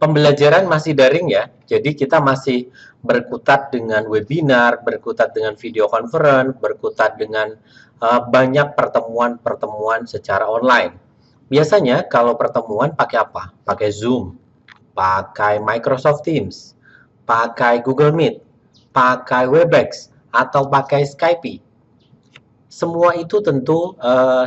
Pembelajaran masih daring ya, jadi kita masih berkutat dengan webinar, berkutat dengan video conference, berkutat dengan banyak pertemuan-pertemuan secara online. Biasanya kalau pertemuan pakai apa? Pakai Zoom, pakai Microsoft Teams, pakai Google Meet, pakai Webex, atau pakai Skype. Semua itu tentu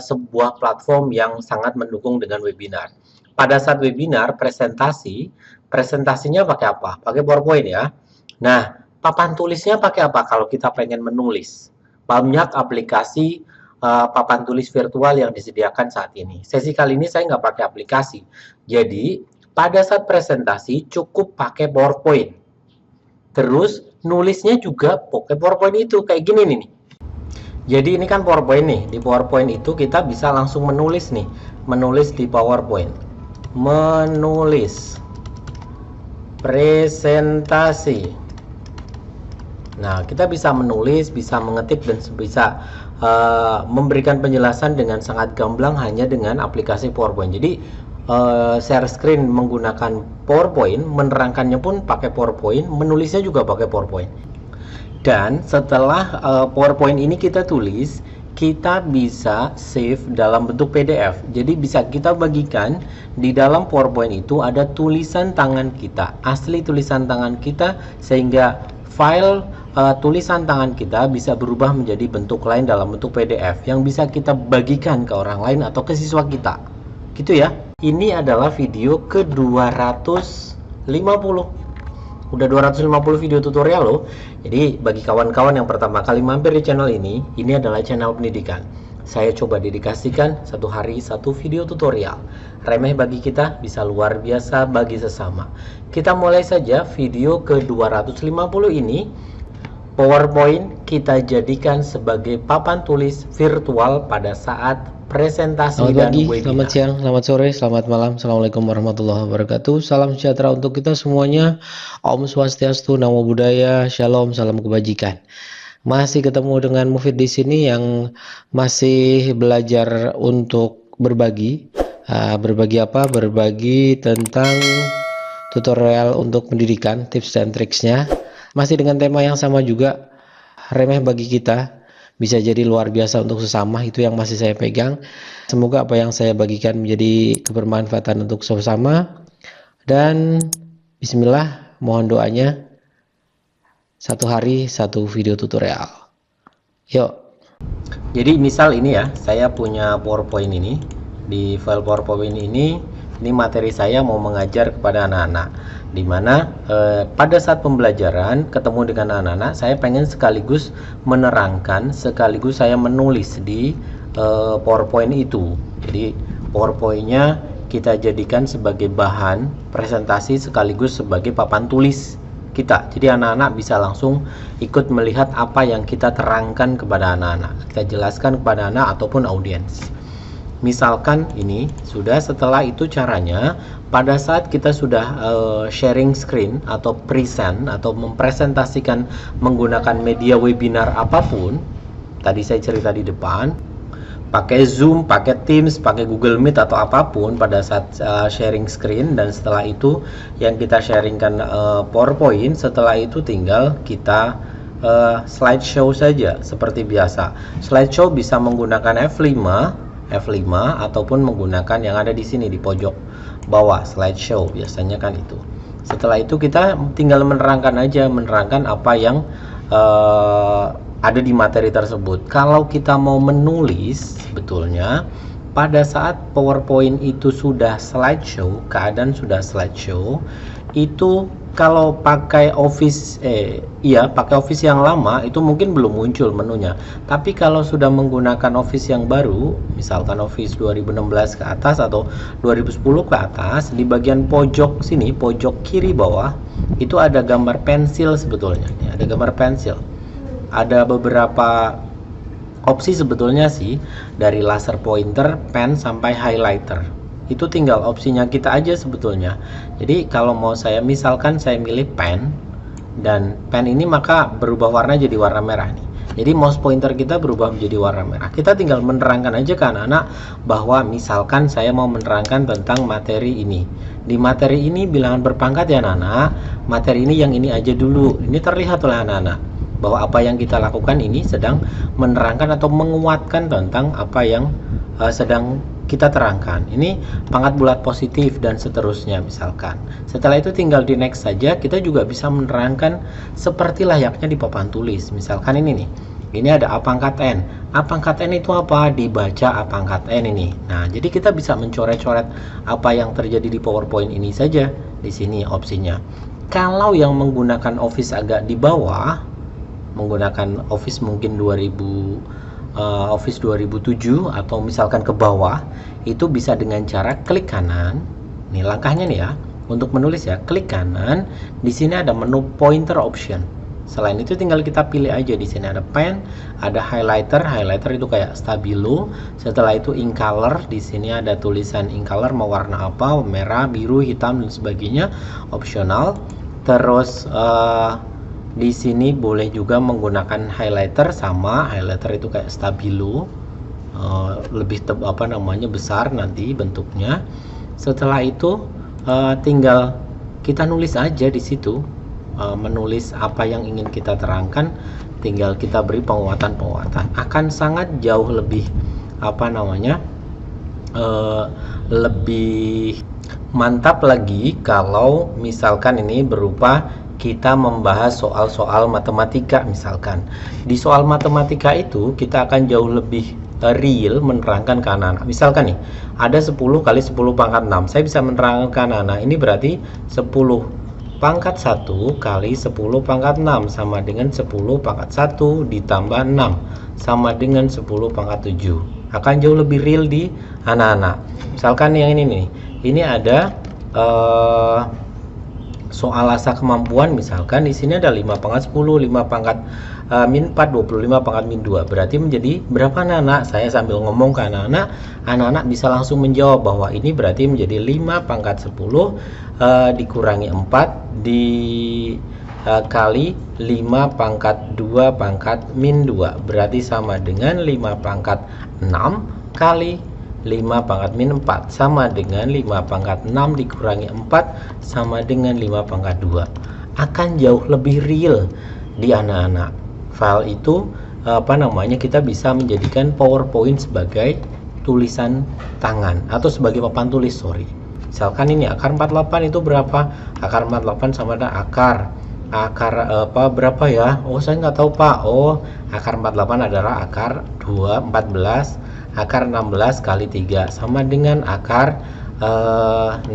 sebuah platform yang sangat mendukung dengan webinar. Pada saat webinar, presentasinya pakai apa? Pakai PowerPoint ya. Nah, papan tulisnya pakai apa kalau kita pengen menulis? Banyak aplikasi papan tulis virtual yang disediakan saat ini. Sesi kali ini saya nggak pakai aplikasi. Jadi, pada saat presentasi cukup pakai PowerPoint. Terus, nulisnya juga pakai PowerPoint itu. Kayak gini nih. Jadi ini kan PowerPoint nih. Di PowerPoint itu kita bisa langsung menulis nih. Menulis di PowerPoint. Menulis presentasi. Nah, kita bisa menulis, bisa mengetik, dan bisa memberikan penjelasan dengan sangat gamblang hanya dengan aplikasi PowerPoint. Jadi share screen menggunakan PowerPoint, menerangkannya pun pakai PowerPoint, menulisnya juga pakai PowerPoint. Dan setelah PowerPoint ini kita tulis, kita bisa save dalam bentuk PDF. Jadi bisa kita bagikan di dalam PowerPoint itu ada tulisan tangan kita, asli tulisan tangan kita, sehingga file tulisan tangan kita bisa berubah menjadi bentuk lain dalam bentuk PDF yang bisa kita bagikan ke orang lain atau ke siswa kita. Gitu ya. Ini adalah video ke-250. Udah 250 video tutorial loh. Jadi bagi kawan-kawan yang pertama kali mampir di channel ini adalah channel pendidikan. Saya coba dedikasikan satu hari satu video tutorial. Remeh bagi kita, bisa luar biasa bagi sesama. Kita mulai saja video ke-250 ini. PowerPoint kita jadikan sebagai papan tulis virtual pada saat presentasi dan webinar. Selamat siang, selamat sore, selamat malam. Assalamualaikum warahmatullahi wabarakatuh. Salam sejahtera untuk kita semuanya. Om Swastiastu, Namo Buddhaya, Shalom, salam kebajikan. Masih ketemu dengan Mufid di sini yang masih belajar untuk berbagi. Berbagi apa? Berbagi tentang tutorial untuk pendidikan, tips dan triksnya. Masih dengan tema yang sama juga, remeh bagi kita, bisa jadi luar biasa untuk sesama, itu yang masih saya pegang. Semoga apa yang saya bagikan menjadi kebermanfaatan untuk sesama. Dan bismillah, mohon doanya, satu hari satu video tutorial. Yuk. Jadi misal ini ya, saya punya PowerPoint ini. Di file PowerPoint ini materi saya mau mengajar kepada anak-anak, dimana pada saat pembelajaran ketemu dengan anak-anak, saya pengen sekaligus menerangkan, sekaligus saya menulis di PowerPoint itu. Jadi PowerPoint-nya kita jadikan sebagai bahan presentasi sekaligus sebagai papan tulis kita. Jadi anak-anak bisa langsung ikut melihat apa yang kita terangkan kepada anak-anak, kita jelaskan kepada anak ataupun audiens. Misalkan ini sudah, setelah itu caranya pada saat kita sudah sharing screen atau present atau mempresentasikan menggunakan media webinar apapun, tadi saya cerita di depan, pakai Zoom, pakai Teams, pakai Google Meet atau apapun pada saat sharing screen, dan setelah itu yang kita sharingkan PowerPoint, setelah itu tinggal kita slideshow saja seperti biasa. Slideshow bisa menggunakan F5 ataupun menggunakan yang ada di sini di pojok bawah, slideshow biasanya kan itu. Setelah itu kita tinggal menerangkan apa yang ada di materi tersebut. Kalau kita mau menulis, sebetulnya pada saat PowerPoint itu sudah slideshow, keadaan sudah slideshow, itu kalau pakai Office pakai Office yang lama itu mungkin belum muncul menunya. Tapi kalau sudah menggunakan Office yang baru, misalkan Office 2016 ke atas atau 2010 ke atas, di bagian pojok sini, pojok kiri bawah, itu ada gambar pensil sebetulnya. Ada gambar pensil. Ada beberapa opsi sebetulnya sih, dari laser pointer, pen sampai highlighter. Itu tinggal opsinya kita aja sebetulnya. Jadi kalau mau saya, misalkan saya milih pen, dan pen ini maka berubah warna jadi warna merah nih. Jadi mouse pointer kita berubah menjadi warna merah. Kita tinggal menerangkan aja ke anak-anak bahwa misalkan saya mau menerangkan tentang materi ini. Di materi ini bilangan berpangkat ya anak-anak. Materi ini yang ini aja dulu. Ini terlihat oleh anak-anak bahwa apa yang kita lakukan ini sedang menerangkan atau menguatkan tentang apa yang sedang kita terangkan. Ini pangkat bulat positif dan seterusnya misalkan. Setelah itu tinggal di next saja, kita juga bisa menerangkan seperti layaknya di papan tulis. Misalkan ini nih. Ini ada A pangkat N. A pangkat N itu apa? Dibaca A pangkat N ini. Nah, jadi kita bisa mencoret-coret apa yang terjadi di PowerPoint ini saja. Di sini opsinya. Kalau yang menggunakan Office agak di bawah, menggunakan Office mungkin Office 2007 atau misalkan ke bawah, itu bisa dengan cara klik kanan. Nih langkahnya nih ya, untuk menulis ya, klik kanan. Di sini ada menu pointer option. Selain itu tinggal kita pilih aja. Di sini ada pen, ada highlighter. Highlighter itu kayak stabilo. Setelah itu ink color. Di sini ada tulisan ink color mau warna apa, merah, biru, hitam dan sebagainya, opsional. Terus di sini boleh juga menggunakan highlighter, sama highlighter itu kayak stabilo, lebih besar nanti bentuknya. Setelah itu tinggal kita nulis aja di situ, menulis apa yang ingin kita terangkan, tinggal kita beri penguatan. Akan sangat jauh lebih lebih mantap lagi kalau misalkan ini berupa kita membahas soal-soal matematika. Misalkan di soal matematika itu kita akan jauh lebih real menerangkan ke anak-anak. Misalkan nih ada 10 kali 10 pangkat 6, saya bisa menerangkan ke anak-anak ini berarti 10 pangkat 1 kali 10 pangkat 6 sama dengan 10 pangkat 1 ditambah 6 sama dengan 10 pangkat 7. Akan jauh lebih real di anak-anak. Misalkan yang ini nih, ini ada soal asa kemampuan. Misalkan di sini ada 5 pangkat 10, 5 pangkat min 4, 25 pangkat min 2. Berarti menjadi berapa anak-anak? Saya sambil ngomong ke anak-anak, anak-anak bisa langsung menjawab bahwa ini berarti menjadi 5 pangkat 10 dikurangi 4 kali 5 pangkat 2 pangkat min 2. Berarti sama dengan 5 pangkat 6 kali 5 pangkat min 4 sama dengan 5 pangkat 6 dikurangi 4 sama dengan 5 pangkat 2. Akan jauh lebih real di anak-anak. File itu kita bisa menjadikan PowerPoint sebagai tulisan tangan atau sebagai papan tulis, Misalkan ini akar 48 itu berapa? Akar 48 sama dengan akar berapa ya? Oh, saya nggak tahu, Pak. Oh, akar 48 adalah akar 14 akar 16 kali 3 sama dengan akar 16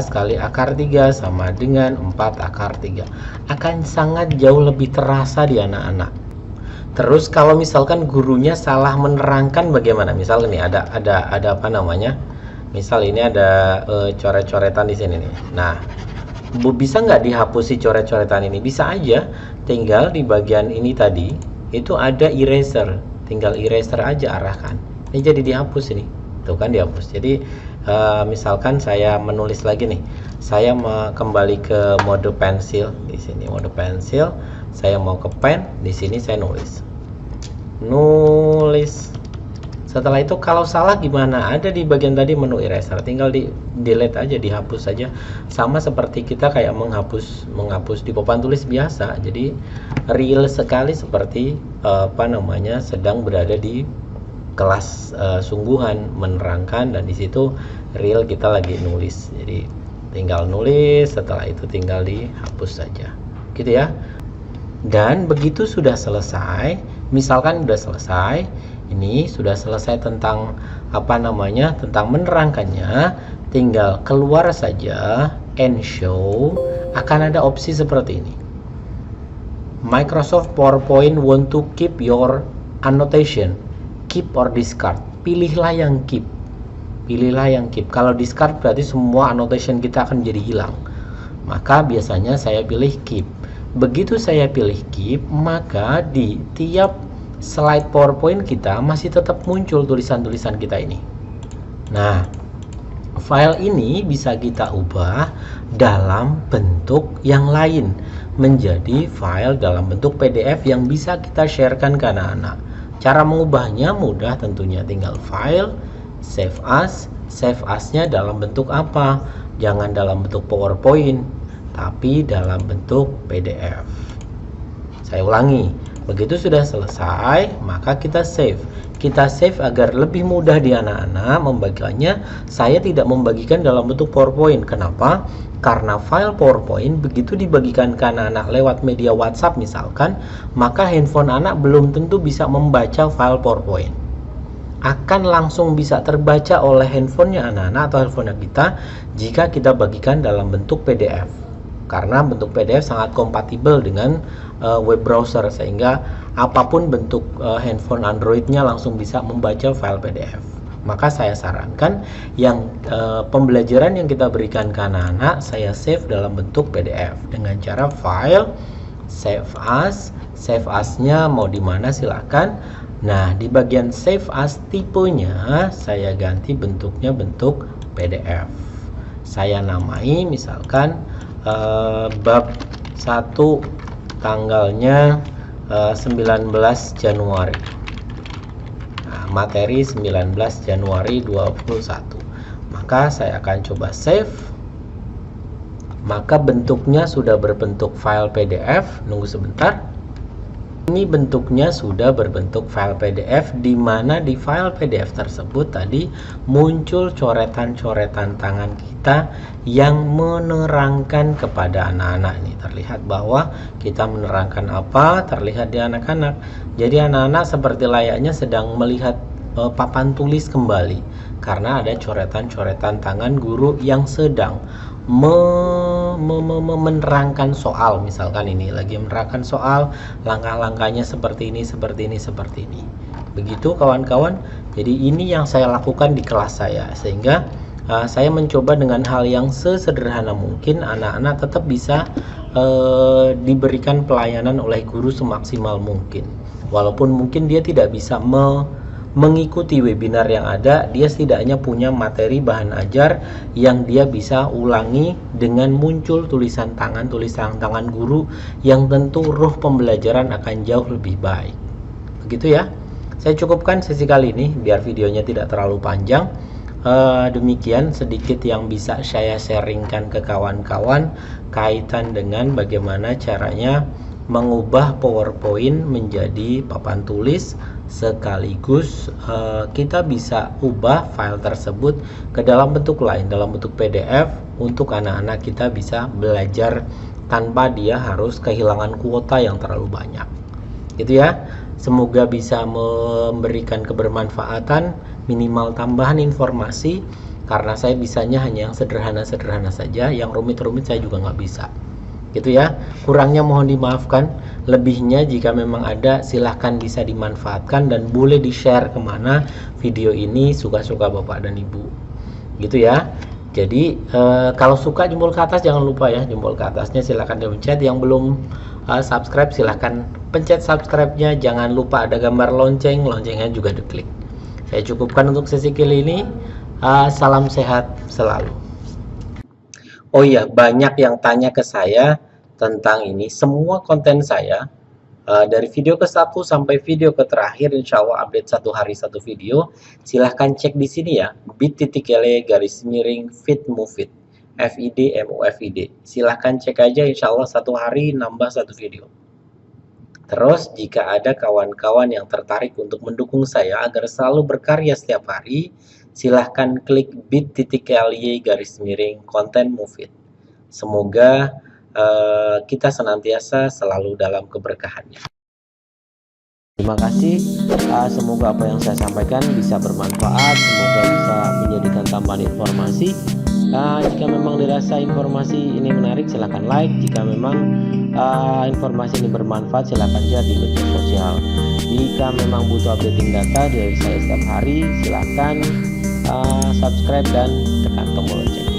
kali akar 3 sama dengan 4 akar 3. Akan sangat jauh lebih terasa di anak-anak. Terus kalau misalkan gurunya salah menerangkan bagaimana? Misal ini ada misal ini ada coret-coretan di sini nih. Nah, bisa nggak dihapus si coret-coretan ini? Bisa aja, tinggal di bagian ini tadi itu ada eraser, tinggal eraser aja arahkan. Ini jadi dihapus ini, tuh kan dihapus. Jadi misalkan saya menulis lagi nih, saya mau kembali ke mode pensil. Di sini mode pensil, saya mau ke pen, di sini saya nulis. Setelah itu kalau salah gimana? Ada di bagian tadi menu eraser, tinggal di delete aja, dihapus saja. Sama seperti kita kayak menghapus di papan tulis biasa. Jadi real sekali seperti sedang berada di kelas sungguhan menerangkan, dan di situ real kita lagi nulis. Jadi tinggal nulis, setelah itu tinggal dihapus saja. Gitu ya. Dan begitu sudah selesai, misalkan sudah selesai, ini sudah selesai tentang tentang menerangkannya, tinggal keluar saja and show. Akan ada opsi seperti ini. Microsoft PowerPoint want to keep your annotation, keep or discard. Pilihlah yang keep. Kalau discard berarti semua annotation kita akan jadi hilang. Maka biasanya saya pilih keep. Begitu saya pilih keep, maka di tiap slide PowerPoint kita masih tetap muncul tulisan-tulisan kita ini. Nah, file ini bisa kita ubah dalam bentuk yang lain. menjadi file dalam bentuk PDF yang bisa kita sharekan ke anak-anak. Cara mengubahnya mudah tentunya, tinggal file, save as. Save as-nya dalam bentuk apa? Jangan dalam bentuk PowerPoint, tapi dalam bentuk PDF. Saya ulangi, begitu sudah selesai, maka kita save. Kita save agar lebih mudah di anak-anak membagikannya. Saya tidak membagikan dalam bentuk PowerPoint. Kenapa? Karena file PowerPoint begitu dibagikan ke anak-anak lewat media WhatsApp misalkan, maka handphone anak belum tentu bisa membaca file PowerPoint. Akan langsung bisa terbaca oleh handphonenya anak-anak atau handphone kita jika kita bagikan dalam bentuk PDF. Karena bentuk PDF sangat kompatibel dengan web browser, sehingga apapun bentuk handphone Androidnya langsung bisa membaca file PDF. Maka saya sarankan yang pembelajaran yang kita berikan ke anak-anak saya save dalam bentuk PDF dengan cara file, save as. Save as-nya mau di mana silakan. Nah, di bagian save as tipenya saya ganti bentuknya bentuk PDF. Saya namai misalkan bab 1 tanggalnya 19 Januari. Nah, materi 19 Januari 21. Maka saya akan coba save. Maka bentuknya sudah berbentuk file PDF. Nunggu sebentar. Ini bentuknya sudah berbentuk file PDF, di mana di file PDF tersebut tadi muncul coretan-coretan tangan kita yang menerangkan kepada anak-anak. Ini terlihat bahwa kita menerangkan apa, terlihat di anak-anak. Jadi anak-anak seperti layaknya sedang melihat papan tulis kembali, karena ada coretan-coretan tangan guru yang sedang menerangkan soal. Misalkan ini lagi menerangkan soal, langkah-langkahnya seperti ini, seperti ini, seperti ini. Begitu kawan-kawan. Jadi ini yang saya lakukan di kelas saya, sehingga saya mencoba dengan hal yang sesederhana mungkin anak-anak tetap bisa diberikan pelayanan oleh guru semaksimal mungkin. Walaupun mungkin dia tidak bisa mengikuti webinar yang ada, dia setidaknya punya materi bahan ajar yang dia bisa ulangi dengan muncul tulisan tangan guru, yang tentu ruh pembelajaran akan jauh lebih baik. Begitu ya. Saya cukupkan sesi kali ini biar videonya tidak terlalu panjang. Demikian sedikit yang bisa saya sharingkan ke kawan-kawan kaitan dengan bagaimana caranya mengubah PowerPoint menjadi papan tulis, sekaligus kita bisa ubah file tersebut ke dalam bentuk lain, dalam bentuk PDF, untuk anak-anak kita bisa belajar tanpa dia harus kehilangan kuota yang terlalu banyak. Gitu ya. Semoga bisa memberikan kebermanfaatan, minimal tambahan informasi, karena saya bisanya hanya yang sederhana-sederhana saja, yang rumit-rumit saya juga nggak bisa. Gitu ya. Kurangnya mohon dimaafkan, lebihnya jika memang ada silahkan bisa dimanfaatkan dan boleh di-share kemana video ini suka-suka Bapak dan Ibu. Gitu ya. Jadi kalau suka jempol ke atas, jangan lupa ya, jempol ke atasnya silahkan dipencet. Yang belum subscribe silahkan pencet subscribe-nya. Jangan lupa ada gambar loncengnya juga diklik. Saya cukupkan untuk sesi kali ini. Salam sehat selalu. Oh iya, banyak yang tanya ke saya tentang ini. Semua konten saya dari video ke-1 sampai video ke terakhir, insya Allah update 1 hari 1 video. Silahkan cek di sini ya, bit.ly/fit-mufid, FID. Silahkan cek aja, insya Allah 1 hari nambah 1 video. Terus jika ada kawan-kawan yang tertarik untuk mendukung saya agar selalu berkarya setiap hari, silahkan klik bit.ly/konten mufid. Semoga kita senantiasa selalu dalam keberkahannya. Terima kasih. Semoga apa yang saya sampaikan bisa bermanfaat, semoga bisa menjadikan tambahan informasi. Jika memang dirasa informasi ini menarik, silahkan like. Jika memang informasi ini bermanfaat, silahkan share di media sosial. Jika memang butuh updating data dari saya setiap hari, silahkan subscribe dan tekan tombol lonceng.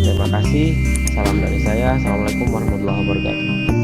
Terima kasih. Salam dari saya. Assalamualaikum warahmatullahi wabarakatuh.